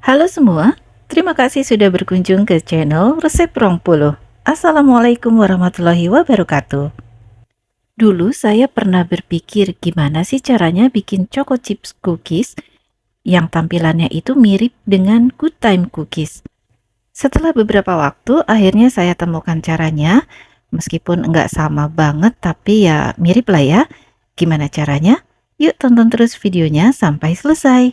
Halo semua, terima kasih sudah berkunjung ke channel Resep Rong Puluh. Assalamualaikum warahmatullahi wabarakatuh. Dulu saya pernah berpikir gimana sih caranya bikin choco chips cookies yang tampilannya itu mirip dengan Good Time Cookies. Setelah beberapa waktu, akhirnya saya temukan caranya, meskipun nggak sama banget tapi ya mirip lah ya. Gimana caranya? Yuk tonton terus videonya sampai selesai.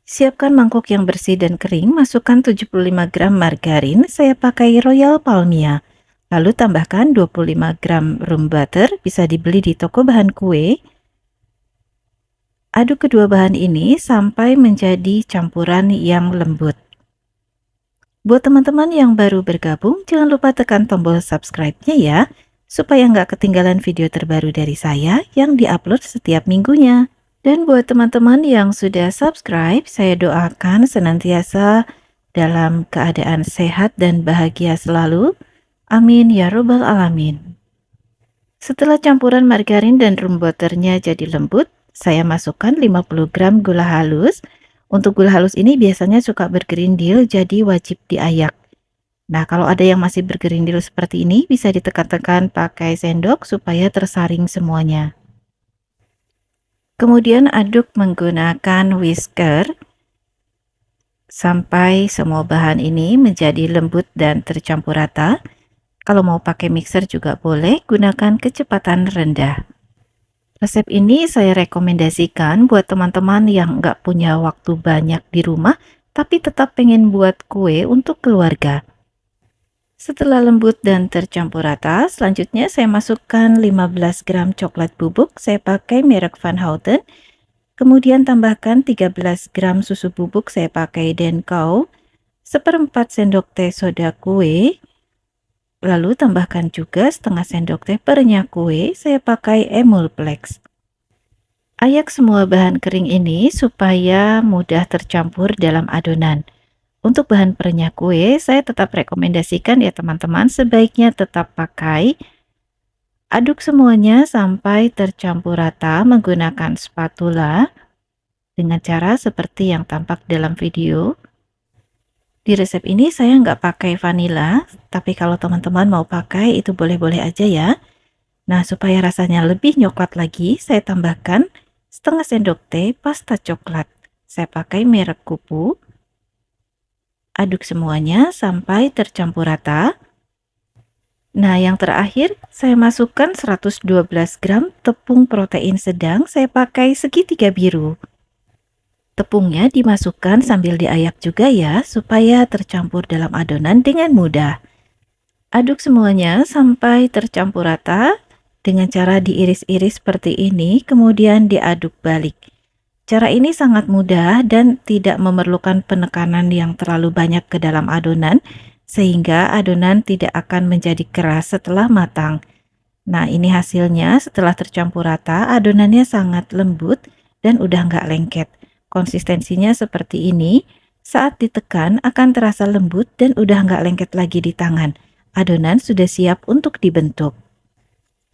Siapkan mangkuk yang bersih dan kering, masukkan 75 gram margarin, saya pakai Royal Palmia. Lalu tambahkan 25 gram room butter, bisa dibeli di toko bahan kue. Aduk kedua bahan ini sampai menjadi campuran yang lembut. Buat teman-teman yang baru bergabung, jangan lupa tekan tombol subscribe-nya ya, supaya nggak ketinggalan video terbaru dari saya yang diupload setiap minggunya. Dan buat teman-teman yang sudah subscribe, saya doakan senantiasa dalam keadaan sehat dan bahagia selalu. Amin ya robbal alamin. Setelah campuran margarin dan room butternya jadi lembut, saya masukkan 50 gram gula halus. Untuk gula halus ini biasanya suka bergerindil, jadi wajib diayak. Nah, kalau ada yang masih bergerindil seperti ini, bisa ditekan-tekan pakai sendok supaya tersaring semuanya. Kemudian aduk menggunakan whisker sampai semua bahan ini menjadi lembut dan tercampur rata. Kalau mau pakai mixer juga boleh, gunakan kecepatan rendah. Resep ini saya rekomendasikan buat teman-teman yang nggak punya waktu banyak di rumah, tapi tetap pengen buat kue untuk keluarga. Setelah lembut dan tercampur rata, selanjutnya saya masukkan 15 gram coklat bubuk, saya pakai merek Van Houten. Kemudian tambahkan 13 gram susu bubuk, saya pakai Denkau, seperempat sendok teh soda kue. Lalu tambahkan juga setengah sendok teh perenyak kue, saya pakai Emulplex. Ayak semua bahan kering ini supaya mudah tercampur dalam adonan. Untuk bahan perenyak kue, saya tetap rekomendasikan ya teman-teman, sebaiknya tetap pakai. Aduk semuanya sampai tercampur rata menggunakan spatula dengan cara seperti yang tampak dalam video. Di resep ini saya nggak pakai vanila, tapi kalau teman-teman mau pakai itu boleh-boleh aja ya. Nah, supaya rasanya lebih nyoklat lagi, saya tambahkan setengah sendok teh pasta coklat. Saya pakai merek Kupu. Aduk semuanya sampai tercampur rata. Nah, yang terakhir saya masukkan 112 gram tepung protein sedang, saya pakai segitiga biru. Tepungnya dimasukkan sambil diayak juga ya, supaya tercampur dalam adonan dengan mudah. Aduk semuanya sampai tercampur rata dengan cara diiris-iris seperti ini, kemudian diaduk balik. Cara ini sangat mudah dan tidak memerlukan penekanan yang terlalu banyak ke dalam adonan, sehingga adonan tidak akan menjadi keras setelah matang. Nah, ini hasilnya setelah tercampur rata, adonannya sangat lembut dan udah nggak lengket. Konsistensinya seperti ini, saat ditekan akan terasa lembut dan udah nggak lengket lagi di tangan. Adonan sudah siap untuk dibentuk.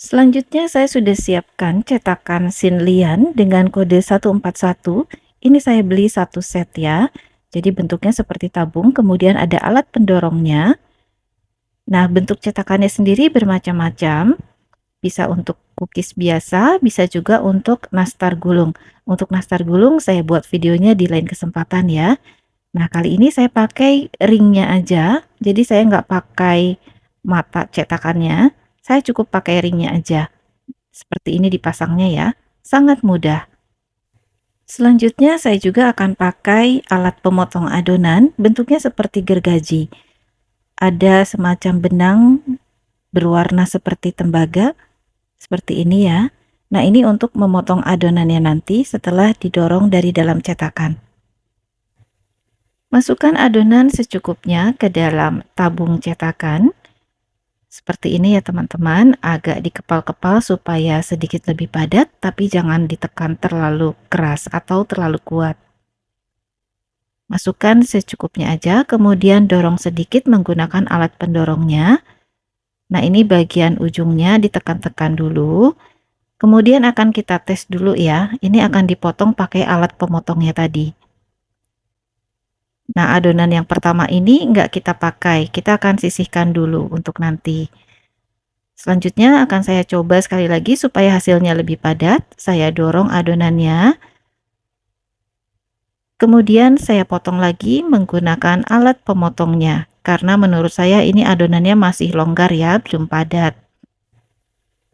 Selanjutnya saya sudah siapkan cetakan Xinlian dengan kode 141. Ini saya beli satu set ya. Jadi bentuknya seperti tabung, kemudian ada alat pendorongnya. Nah, bentuk cetakannya sendiri bermacam-macam. Bisa untuk cookies biasa, bisa juga untuk nastar gulung. Untuk nastar gulung saya buat videonya di lain kesempatan ya. Nah, kali ini saya pakai ringnya aja. Jadi saya nggak pakai mata cetakannya. Saya cukup pakai ringnya aja. Seperti ini dipasangnya ya. Sangat mudah. Selanjutnya saya juga akan pakai alat pemotong adonan. Bentuknya seperti gergaji. Ada semacam benang berwarna seperti tembaga. Seperti ini ya. Nah, ini untuk memotong adonannya nanti setelah didorong dari dalam cetakan. Masukkan adonan secukupnya ke dalam tabung cetakan. Seperti ini ya teman-teman, agak dikepal-kepal supaya sedikit lebih padat, tapi jangan ditekan terlalu keras atau terlalu kuat. Masukkan secukupnya aja, kemudian dorong sedikit menggunakan alat pendorongnya. Nah, ini bagian ujungnya ditekan-tekan dulu. Kemudian akan kita tes dulu ya, ini akan dipotong pakai alat pemotongnya tadi. Nah, adonan yang pertama ini nggak kita pakai, kita akan sisihkan dulu untuk nanti. Selanjutnya akan saya coba sekali lagi supaya hasilnya lebih padat. Saya dorong adonannya, kemudian saya potong lagi menggunakan alat pemotongnya. Karena menurut saya ini adonannya masih longgar ya, belum padat.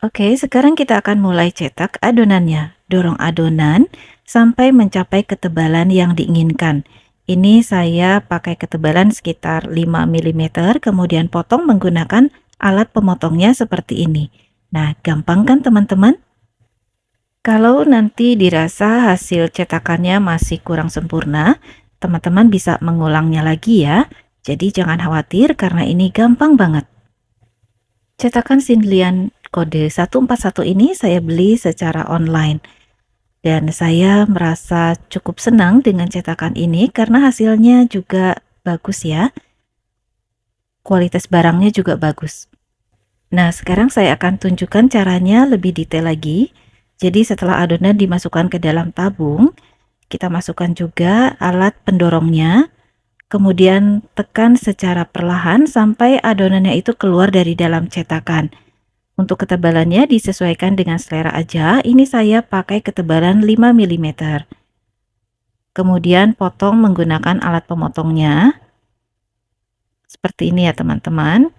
Oke, sekarang kita akan mulai cetak adonannya. Dorong adonan sampai mencapai ketebalan yang diinginkan. Ini saya pakai ketebalan sekitar 5 mm, kemudian potong menggunakan alat pemotongnya seperti ini. Nah, gampang kan teman-teman? Kalau nanti dirasa hasil cetakannya masih kurang sempurna, teman-teman bisa mengulangnya lagi ya. Jadi jangan khawatir karena ini gampang banget. Cetakan Xinlian kode 141 ini saya beli secara online. Dan saya merasa cukup senang dengan cetakan ini karena hasilnya juga bagus ya. Kualitas barangnya juga bagus. Nah, sekarang saya akan tunjukkan caranya lebih detail lagi. Jadi setelah adonan dimasukkan ke dalam tabung, kita masukkan juga alat pendorongnya. Kemudian tekan secara perlahan sampai adonannya itu keluar dari dalam cetakan. Untuk ketebalannya disesuaikan dengan selera aja. Ini saya pakai ketebalan 5 mm. Kemudian potong menggunakan alat pemotongnya. Seperti ini ya teman-teman.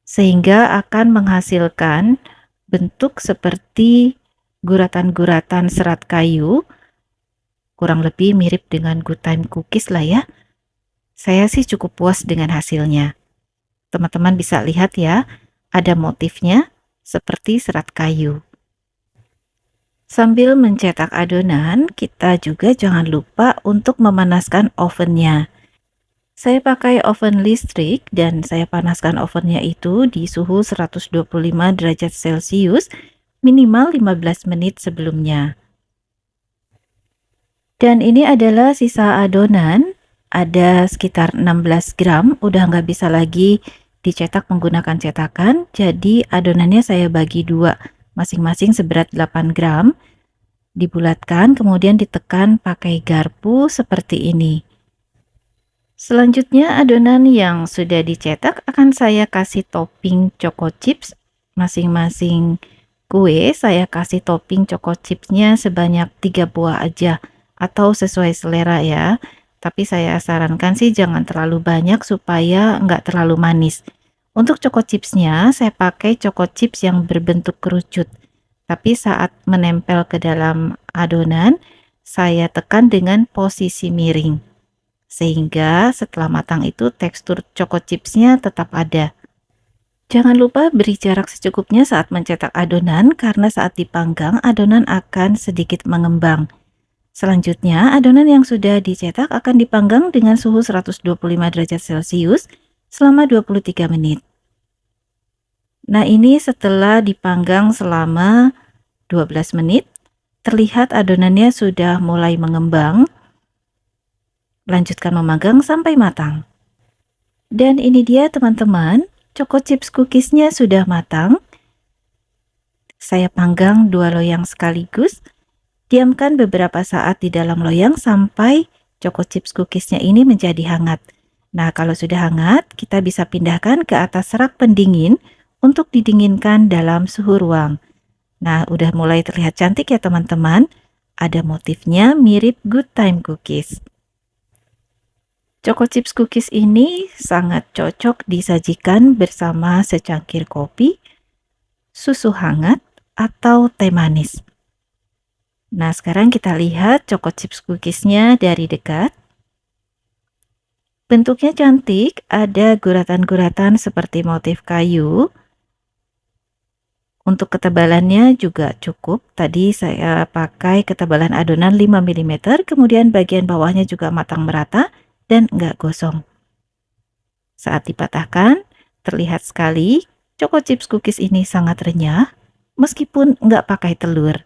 Sehingga akan menghasilkan bentuk seperti guratan-guratan serat kayu. Kurang lebih mirip dengan good time cookies lah ya. Saya sih cukup puas dengan hasilnya. Teman-teman bisa lihat ya, ada motifnya seperti serat kayu. Sambil mencetak adonan, kita juga jangan lupa untuk memanaskan ovennya. Saya pakai oven listrik dan saya panaskan ovennya itu di suhu 125 derajat Celcius minimal 15 menit sebelumnya. Dan ini adalah sisa adonan, ada sekitar 16 gram, udah nggak bisa lagi dicetak menggunakan cetakan, jadi adonannya saya bagi dua, masing-masing seberat 8 gram, dibulatkan kemudian ditekan pakai garpu seperti ini. Selanjutnya adonan yang sudah dicetak akan saya kasih topping choco chips. Masing-masing kue saya kasih topping choco chipsnya sebanyak 3 buah aja atau sesuai selera ya. Tapi saya sarankan sih jangan terlalu banyak supaya nggak terlalu manis. Untuk choco chipsnya saya pakai choco chips yang berbentuk kerucut. Tapi saat menempel ke dalam adonan saya tekan dengan posisi miring. Sehingga setelah matang itu tekstur choco chipsnya tetap ada. Jangan lupa beri jarak secukupnya saat mencetak adonan karena saat dipanggang adonan akan sedikit mengembang. Selanjutnya adonan yang sudah dicetak akan dipanggang dengan suhu 125 derajat Celcius selama 23 menit. Nah, ini setelah dipanggang selama 12 menit, terlihat adonannya sudah mulai mengembang. Lanjutkan memanggang sampai matang. Dan ini dia teman-teman, choco chips cookiesnya sudah matang. Saya panggang 2 loyang sekaligus. Diamkan beberapa saat di dalam loyang sampai choco chips cookiesnya ini menjadi hangat. Nah, kalau sudah hangat, kita bisa pindahkan ke atas rak pendingin untuk didinginkan dalam suhu ruang. Nah, udah mulai terlihat cantik ya teman-teman. Ada motifnya mirip good time cookies. Choco chips cookies ini sangat cocok disajikan bersama secangkir kopi, susu hangat, atau teh manis. Nah, sekarang kita lihat choco chips cookiesnya dari dekat. Bentuknya cantik, ada guratan-guratan seperti motif kayu. Untuk ketebalannya juga cukup. Tadi saya pakai ketebalan adonan 5 mm, kemudian bagian bawahnya juga matang merata dan nggak gosong. Saat dipatahkan, terlihat sekali choco chips cookies ini sangat renyah, meskipun nggak pakai telur.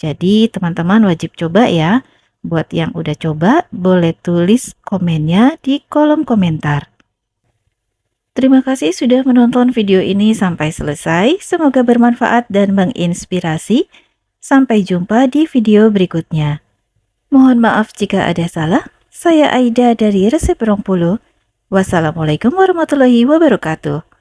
Jadi teman-teman wajib coba ya. Buat yang udah coba, boleh tulis komennya di kolom komentar. Terima kasih sudah menonton video ini sampai selesai. Semoga bermanfaat dan menginspirasi. Sampai jumpa di video berikutnya. Mohon maaf jika ada salah. Saya Aida dari Resep Bengkulu. Wassalamualaikum warahmatullahi wabarakatuh.